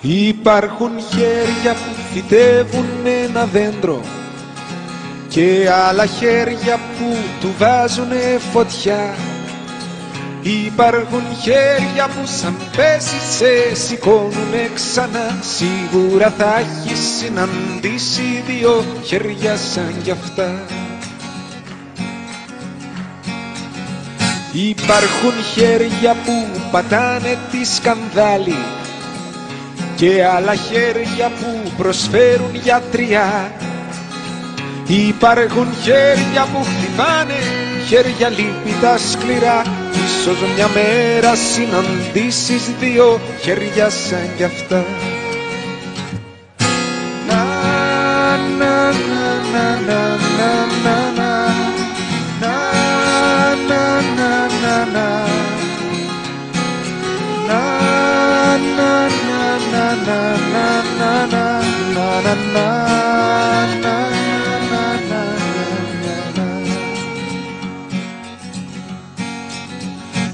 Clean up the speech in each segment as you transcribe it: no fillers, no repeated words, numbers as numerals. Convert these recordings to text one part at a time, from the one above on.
Υπάρχουν χέρια που φυτεύουν ένα δέντρο και άλλα χέρια που του βάζουνε φωτιά. Υπάρχουν χέρια που σαν πέσεις σε σηκώνουνε ξανά. Σίγουρα θα έχεις συναντήσει δύο χέρια σαν κι αυτά. Υπάρχουν χέρια που πατάνε τη σκανδάλη και άλλα χέρια που προσφέρουν γιατριά. Υπάρχουν χέρια που χτυπάνε, χέρια λύπητα σκληρά. Ίσως μια μέρα συναντήσεις δύο χέρια σαν κι αυτά. Να, να, να, να, να, να, να, να, να, να, να, να.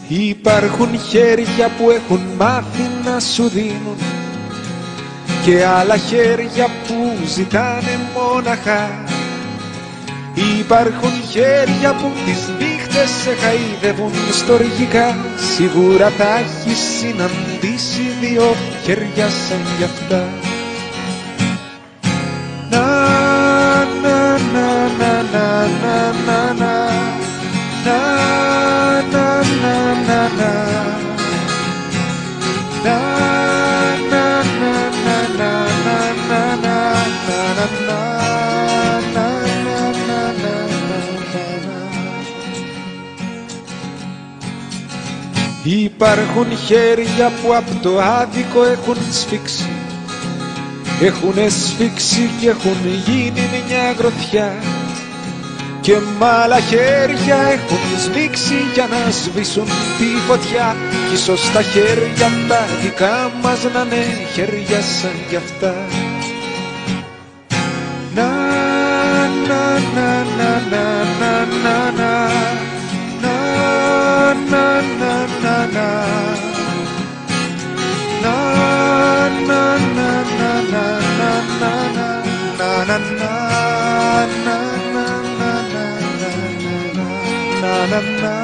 Υπάρχουν χέρια που έχουν μάθει να σου δίνουν και άλλα χέρια που ζητάνε μόναχα. Υπάρχουν χέρια που τις νύχτες σε χαϊδεύουν στοργικά. Σίγουρα θα έχεις συναντήσει δύο χέρια σαν κι αυτά. Να, να, να, να, να, να, να, να, να, να, να, να, να, να, να, να, να, να. Υπάρχουν χέρια που απ' το άδικο έχουν σφίξει, έχουνε σφίξει και έχουν γίνει μια γροθιά. Και μ' άλλα χέρια έχουν σμίξει για να σβήσουν τη φωτιά. Κι ίσως τα χέρια τα δικά μας να είναι χέρια σαν κι αυτά. Να, να, να, να, να, να, να, να, να, να, να. Na na na